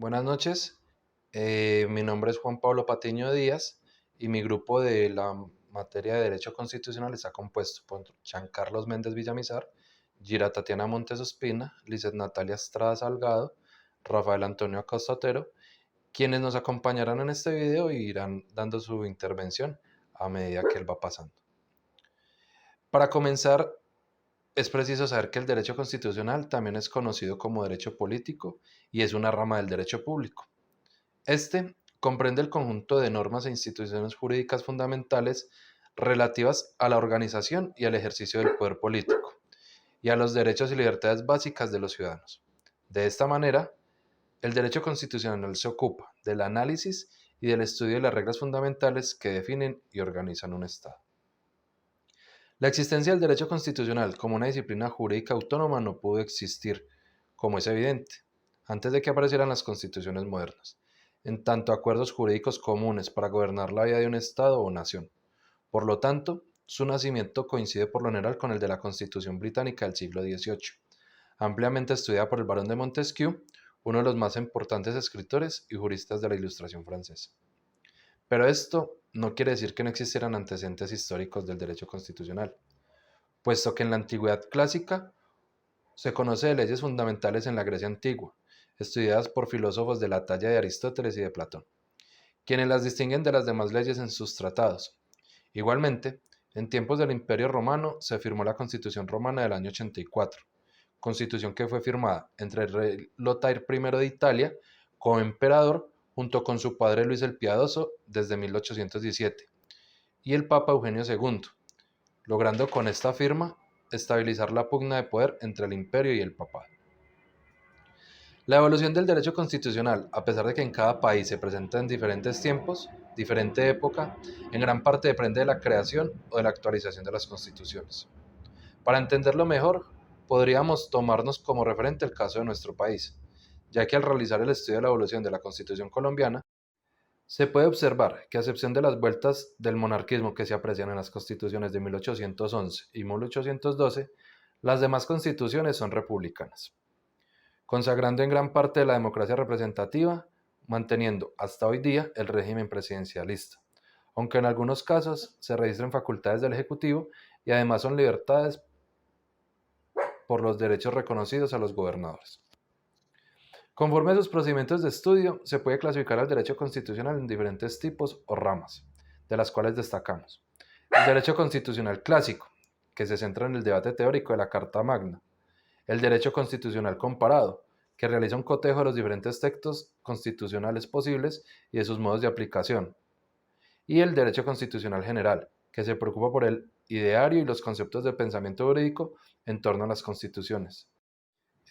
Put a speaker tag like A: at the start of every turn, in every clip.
A: Buenas noches, mi nombre es Juan Pablo Patiño Díaz y mi grupo de la materia de Derecho Constitucional está compuesto por Giancarlos Méndez Villamizar, Gira Tatiana Montes Ospina, Lizeth Natalia Estrada Salgado, Rafael Antonio Acosta Otero, quienes nos acompañarán en este video y irán dando su intervención a medida que él va pasando. Para comenzar, es preciso saber que el derecho constitucional también es conocido como derecho político y es una rama del derecho público. Este comprende el conjunto de normas e instituciones jurídicas fundamentales relativas a la organización y al ejercicio del poder político y a los derechos y libertades básicas de los ciudadanos. De esta manera, el derecho constitucional se ocupa del análisis y del estudio de las reglas fundamentales que definen y organizan un Estado. La existencia del derecho constitucional como una disciplina jurídica autónoma no pudo existir, como es evidente, antes de que aparecieran las constituciones modernas, en tanto acuerdos jurídicos comunes para gobernar la vida de un Estado o nación. Por lo tanto, su nacimiento coincide por lo general con el de la Constitución británica del siglo XVIII, ampliamente estudiada por el barón de Montesquieu, uno de los más importantes escritores y juristas de la Ilustración francesa. Pero esto no quiere decir que no existieran antecedentes históricos del derecho constitucional, puesto que en la antigüedad clásica se conoce de leyes fundamentales en la Grecia antigua, estudiadas por filósofos de la talla de Aristóteles y de Platón, quienes las distinguen de las demás leyes en sus tratados. Igualmente, en tiempos del Imperio Romano se firmó la Constitución Romana del año 84, constitución que fue firmada entre el rey Lotair I de Italia como emperador junto con su padre Luis el Piadoso desde 1817 y el Papa Eugenio II, logrando con esta firma estabilizar la pugna de poder entre el imperio y el papado. La evolución del derecho constitucional, a pesar de que en cada país se presenta en diferentes tiempos, diferente época, en gran parte depende de la creación o de la actualización de las constituciones. Para entenderlo mejor, podríamos tomarnos como referente el caso de nuestro país, ya que al realizar el estudio de la evolución de la Constitución colombiana, se puede observar que a excepción de las vueltas del monarquismo que se aprecian en las constituciones de 1811 y 1812, las demás constituciones son republicanas, consagrando en gran parte la democracia representativa, manteniendo hasta hoy día el régimen presidencialista, aunque en algunos casos se registran facultades del Ejecutivo y además son libertades por los derechos reconocidos a los gobernadores. Conforme a sus procedimientos de estudio, se puede clasificar al derecho constitucional en diferentes tipos o ramas, de las cuales destacamos el derecho constitucional clásico, que se centra en el debate teórico de la Carta Magna, el derecho constitucional comparado, que realiza un cotejo de los diferentes textos constitucionales posibles y de sus modos de aplicación, y el derecho constitucional general, que se preocupa por el ideario y los conceptos de pensamiento jurídico en torno a las constituciones.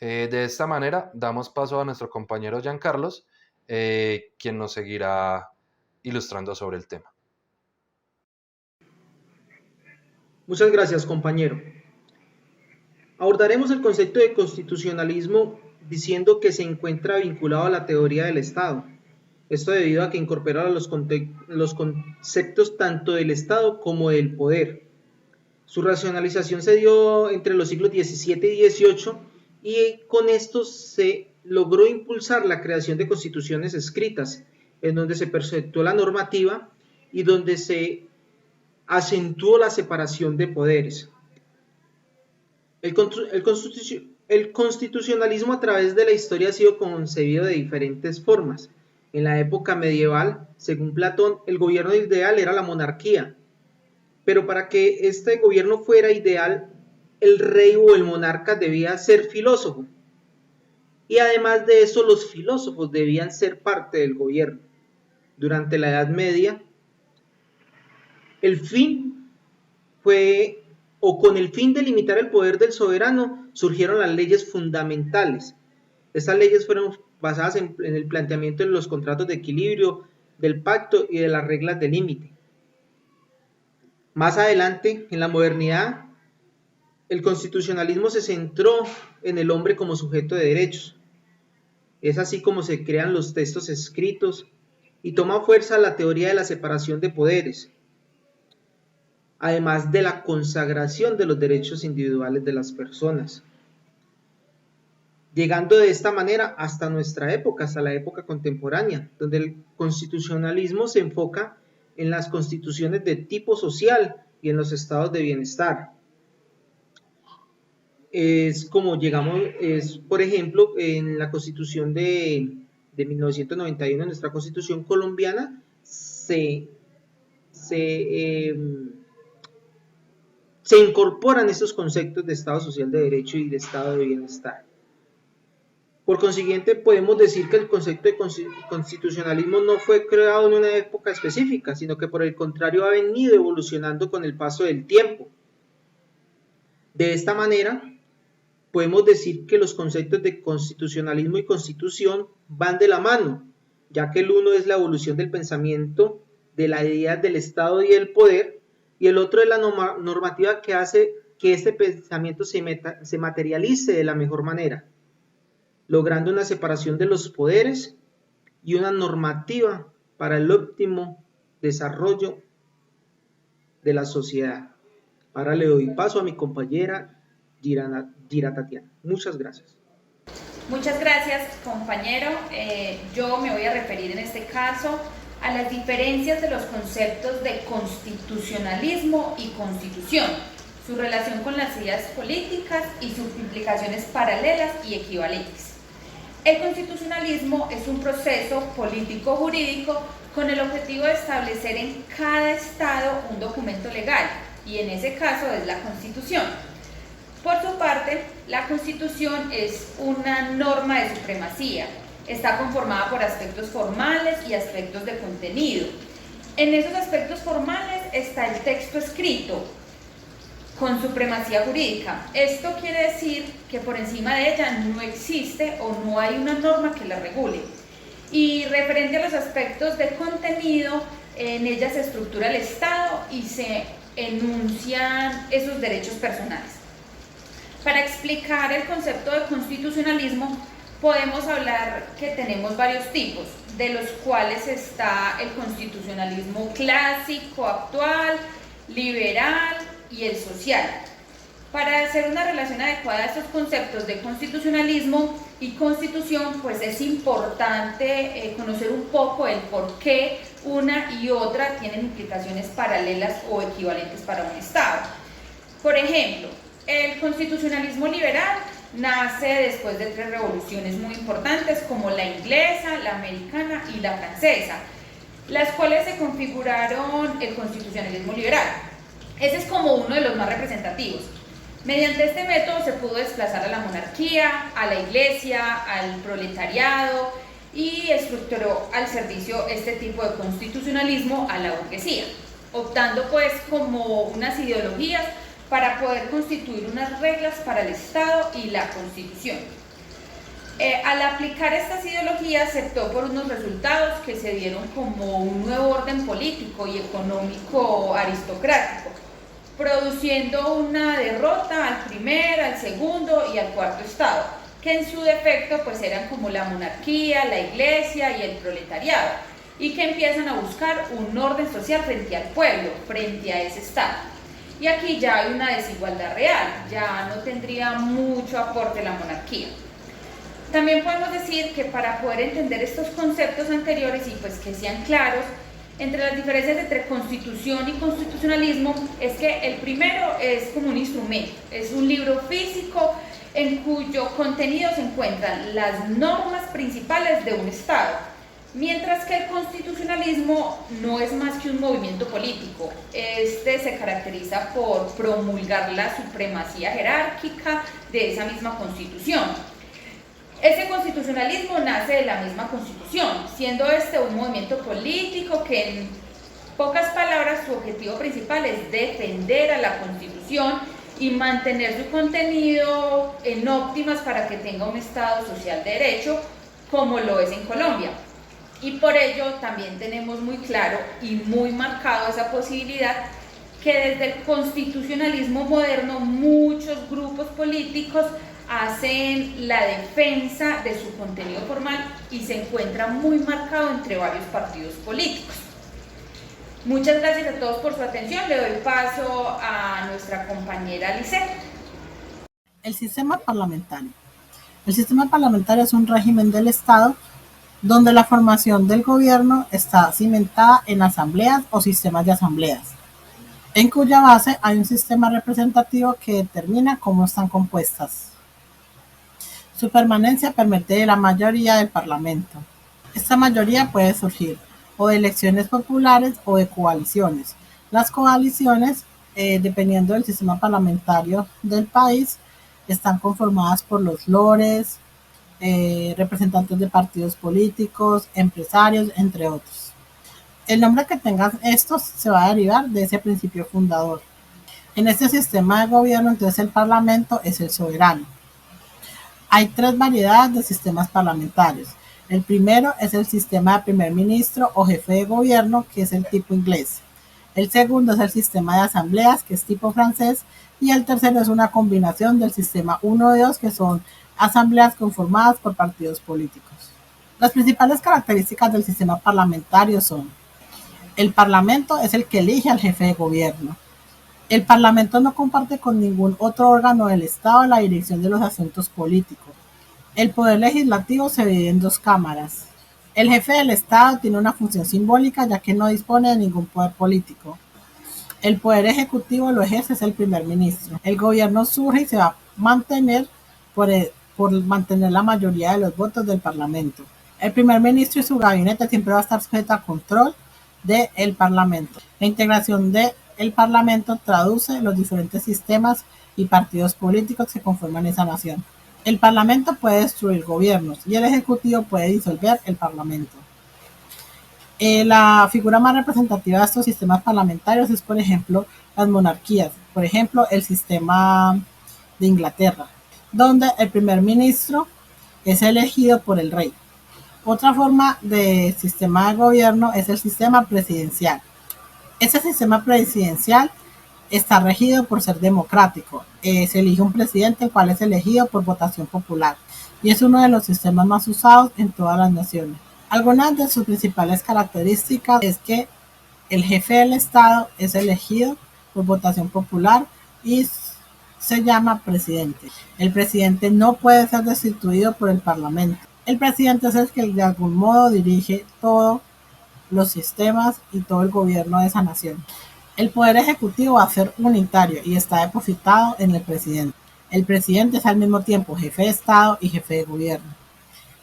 A: De esta manera, damos paso a nuestro compañero Giancarlos, quien nos seguirá ilustrando sobre el tema.
B: Muchas gracias, compañero. Abordaremos el concepto de constitucionalismo diciendo que se encuentra vinculado a la teoría del Estado. Esto debido a que incorpora los conceptos tanto del Estado como del poder. Su racionalización se dio entre los siglos XVII y XVIII y con esto se logró impulsar la creación de constituciones escritas, en donde se perpetuó la normativa y donde se acentuó la separación de poderes. El constitucionalismo a través de la historia ha sido concebido de diferentes formas. En la época medieval, según Platón, el gobierno ideal era la monarquía, pero para que este gobierno fuera ideal, el rey o el monarca debía ser filósofo. Y además de eso, los filósofos debían ser parte del gobierno. Durante la Edad Media, con el fin de limitar el poder del soberano, surgieron las leyes fundamentales. Estas leyes fueron basadas en el planteamiento de los contratos de equilibrio, del pacto y de las reglas de límite. Más adelante, en la modernidad, el constitucionalismo se centró en el hombre como sujeto de derechos. Es así como se crean los textos escritos y toma fuerza la teoría de la separación de poderes, además de la consagración de los derechos individuales de las personas. llegando de esta manera hasta nuestra época, hasta la época contemporánea, donde el constitucionalismo se enfoca en las constituciones de tipo social y en los estados de bienestar. Es como llegamos, por ejemplo, en la constitución de 1991, nuestra constitución colombiana, se incorporan estos conceptos de Estado social de derecho y de Estado de bienestar. Por consiguiente, podemos decir que el concepto de constitucionalismo no fue creado en una época específica, sino que por el contrario ha venido evolucionando con el paso del tiempo. De esta manera, podemos decir que los conceptos de constitucionalismo y constitución van de la mano, ya que el uno es la evolución del pensamiento, de la idea del Estado y el poder, y el otro es la normativa que hace que este pensamiento se materialice de la mejor manera, logrando una separación de los poderes y una normativa para el óptimo desarrollo de la sociedad. Ahora le doy paso a mi compañera Gira Tatiana. Muchas gracias.
C: Muchas gracias, compañero. Yo me voy a referir en este caso a las diferencias de los conceptos de constitucionalismo y constitución, su relación con las ideas políticas y sus implicaciones paralelas y equivalentes. El constitucionalismo es un proceso político-jurídico con el objetivo de establecer en cada estado un documento legal, y en ese caso es la Constitución. Por su parte, la Constitución es una norma de supremacía. Está conformada por aspectos formales y aspectos de contenido. En esos aspectos formales está el texto escrito con supremacía jurídica. Esto quiere decir que por encima de ella no existe o no hay una norma que la regule. Y referente a los aspectos de contenido, en ella se estructura el Estado y se enuncian esos derechos personales. Para explicar el concepto de constitucionalismo, podemos hablar que tenemos varios tipos, de los cuales está el constitucionalismo clásico, actual, liberal y el social. Para hacer una relación adecuada a estos conceptos de constitucionalismo y constitución, pues es importante conocer un poco el por qué una y otra tienen implicaciones paralelas o equivalentes para un Estado. Por ejemplo, el constitucionalismo liberal nace después de 3 revoluciones muy importantes como la inglesa, la americana y la francesa, las cuales se configuraron el constitucionalismo liberal. Ese es como uno de los más representativos. Mediante este método se pudo desplazar a la monarquía, a la iglesia, al proletariado y estructuró al servicio este tipo de constitucionalismo a la burguesía, optando pues como unas ideologías para poder constituir unas reglas para el Estado y la Constitución. Al aplicar estas ideologías se optó por unos resultados que se dieron como un nuevo orden político y económico aristocrático, produciendo una derrota al primer, al segundo y al cuarto Estado, que en su defecto pues eran como la monarquía, la iglesia y el proletariado, y que empiezan a buscar un orden social frente al pueblo, frente a ese Estado. Y aquí ya hay una desigualdad real, ya no tendría mucho aporte la monarquía. También podemos decir que para poder entender estos conceptos anteriores y pues que sean claros, entre las diferencias entre constitución y constitucionalismo es que el primero es como un instrumento, es un libro físico en cuyo contenido se encuentran las normas principales de un Estado. Mientras que el constitucionalismo no es más que un movimiento político. Este se caracteriza por promulgar la supremacía jerárquica de esa misma constitución. Ese constitucionalismo nace de la misma constitución, siendo este un movimiento político que en pocas palabras su objetivo principal es defender a la constitución y mantener su contenido en óptimas para que tenga un Estado social de derecho como lo es en Colombia. Y por ello también tenemos muy claro y muy marcado esa posibilidad que desde el constitucionalismo moderno muchos grupos políticos hacen la defensa de su contenido formal y se encuentra muy marcado entre varios partidos políticos. Muchas gracias a todos por su atención. Le doy paso a nuestra compañera Lisette.
D: El sistema parlamentario. El sistema parlamentario es un régimen del Estado donde la formación del gobierno está cimentada en asambleas o sistemas de asambleas, en cuya base hay un sistema representativo que determina cómo están compuestas. Su permanencia permite la mayoría del Parlamento. Esta mayoría puede surgir o de elecciones populares o de coaliciones. Las coaliciones, dependiendo del sistema parlamentario del país, están conformadas por los lores, representantes de partidos políticos, empresarios, entre otros. El nombre que tengan estos se va a derivar de ese principio fundador. En este sistema de gobierno, entonces el Parlamento es el soberano. Hay tres variedades de sistemas parlamentarios. El primero es el sistema de primer ministro o jefe de gobierno, que es el tipo inglés. El segundo es el sistema de asambleas, que es tipo francés. Y el tercero es una combinación del sistema 1 y 2, que son asambleas conformadas por partidos políticos. Las principales características del sistema parlamentario son: el Parlamento es el que elige al jefe de gobierno. El Parlamento no comparte con ningún otro órgano del Estado la dirección de los asuntos políticos. El poder legislativo se divide en dos cámaras. El jefe del Estado tiene una función simbólica, ya que no dispone de ningún poder político. El poder ejecutivo lo ejerce el primer ministro. El gobierno surge y se va a mantener por mantener la mayoría de los votos del Parlamento. El primer ministro y su gabinete siempre va a estar sujeto a control del Parlamento. La integración del Parlamento traduce los diferentes sistemas y partidos políticos que conforman esa nación. El Parlamento puede destruir gobiernos y el Ejecutivo puede disolver el Parlamento. La figura más representativa de estos sistemas parlamentarios es, por ejemplo, las monarquías. Por ejemplo, el sistema de Inglaterra, donde el primer ministro es elegido por el rey. Otra forma de sistema de gobierno es el sistema presidencial. Este sistema presidencial está regido por ser democrático. Se elige un presidente, el cual es elegido por votación popular, y es uno de los sistemas más usados en todas las naciones. Algunas de sus principales características es que el jefe del Estado es elegido por votación popular y se llama presidente. El presidente no puede ser destituido por el Parlamento. El presidente es el que de algún modo dirige todos los sistemas y todo el gobierno de esa nación. El poder ejecutivo va a ser unitario y está depositado en el presidente. El presidente es al mismo tiempo jefe de Estado y jefe de gobierno.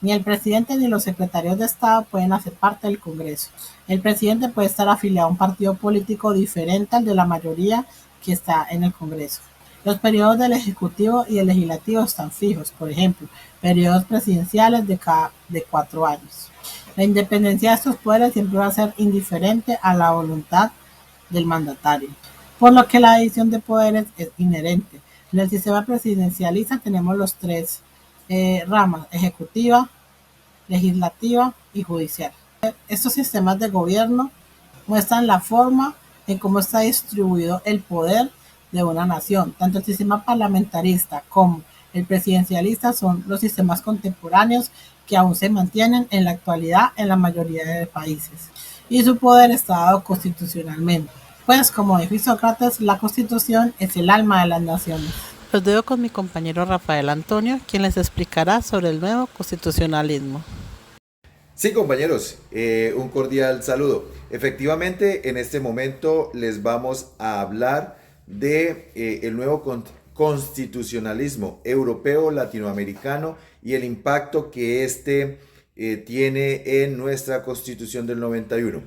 D: Ni el presidente ni los secretarios de Estado pueden hacer parte del Congreso. El presidente puede estar afiliado a un partido político diferente al de la mayoría que está en el Congreso. Los periodos del Ejecutivo y del Legislativo están fijos, por ejemplo, periodos presidenciales de 4 años. La independencia de estos poderes siempre va a ser indiferente a la voluntad del mandatario, por lo que la división de poderes es inherente. En el sistema presidencialista tenemos los tres ramas: ejecutiva, legislativa y judicial. Estos sistemas de gobierno muestran la forma en cómo está distribuido el poder de una nación. Tanto el sistema parlamentarista como el presidencialista son los sistemas contemporáneos que aún se mantienen en la actualidad en la mayoría de países, y su poder está dado constitucionalmente. Pues, como dijo Sócrates, la Constitución es el alma de las naciones. Los dejo con mi compañero Rafael Antonio, quien les explicará sobre el nuevo constitucionalismo.
E: Sí, compañeros, un cordial saludo. Efectivamente, en este momento les vamos a hablar de el nuevo constitucionalismo europeo, latinoamericano, y el impacto que este tiene en nuestra Constitución del 91.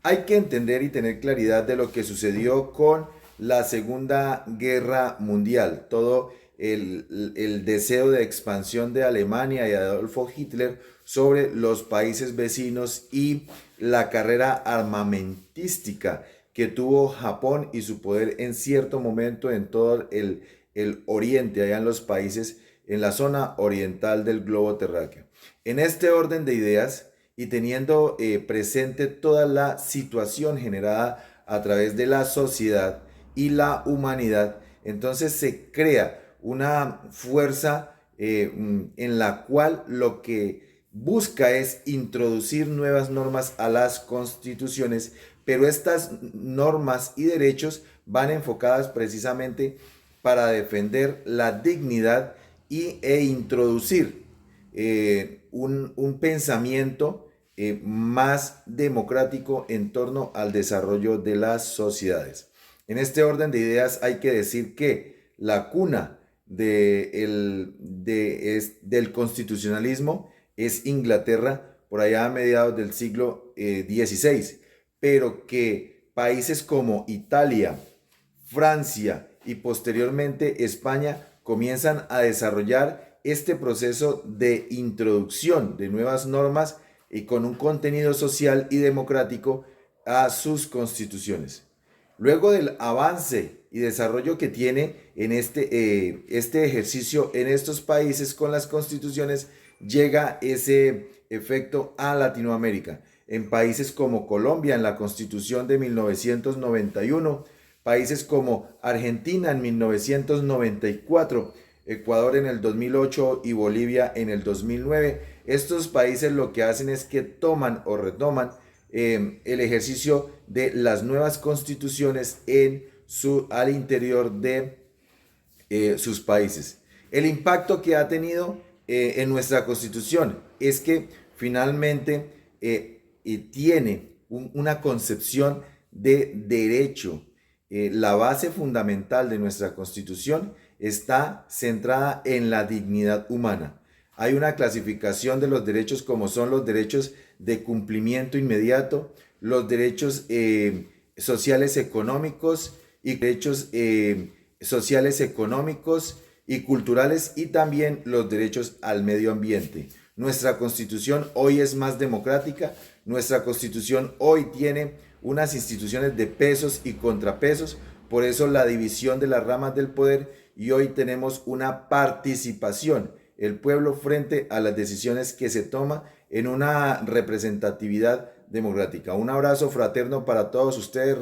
E: Hay que entender y tener claridad de lo que sucedió con la Segunda Guerra Mundial, todo el deseo de expansión de Alemania y Adolfo Hitler sobre los países vecinos y la carrera armamentística que tuvo Japón y su poder en cierto momento en todo el oriente, allá en los países, en la zona oriental del globo terráqueo. En este orden de ideas y teniendo presente toda la situación generada a través de la sociedad y la humanidad, entonces se crea una fuerza en la cual lo que busca es introducir nuevas normas a las constituciones, pero estas normas y derechos van enfocadas precisamente para defender la dignidad e introducir un pensamiento más democrático en torno al desarrollo de las sociedades. En este orden de ideas hay que decir que la cuna del constitucionalismo es Inglaterra, por allá a mediados del siglo XVI, pero que países como Italia, Francia y posteriormente España comienzan a desarrollar este proceso de introducción de nuevas normas y con un contenido social y democrático a sus constituciones. Luego del avance y desarrollo que tiene en este ejercicio en estos países con las constituciones, llega ese efecto a Latinoamérica. En países como Colombia, en la Constitución de 1991, países como Argentina en 1994, Ecuador en el 2008 y Bolivia en el 2009. Estos países lo que hacen es que toman o retoman el ejercicio de las nuevas constituciones al interior de sus países. El impacto que ha tenido en nuestra constitución es que finalmente tiene una concepción de derecho. La base fundamental de nuestra constitución está centrada en la dignidad humana. Hay una clasificación de los derechos como son los derechos de cumplimiento inmediato, los derechos sociales económicos y derechos sociales económicos y culturales, y también los derechos al medio ambiente. Nuestra constitución hoy es más democrática, nuestra constitución hoy tiene unas instituciones de pesos y contrapesos, por eso la división de las ramas del poder, y hoy tenemos una participación, el pueblo frente a las decisiones que se toman en una representatividad democrática. Un abrazo fraterno para todos ustedes.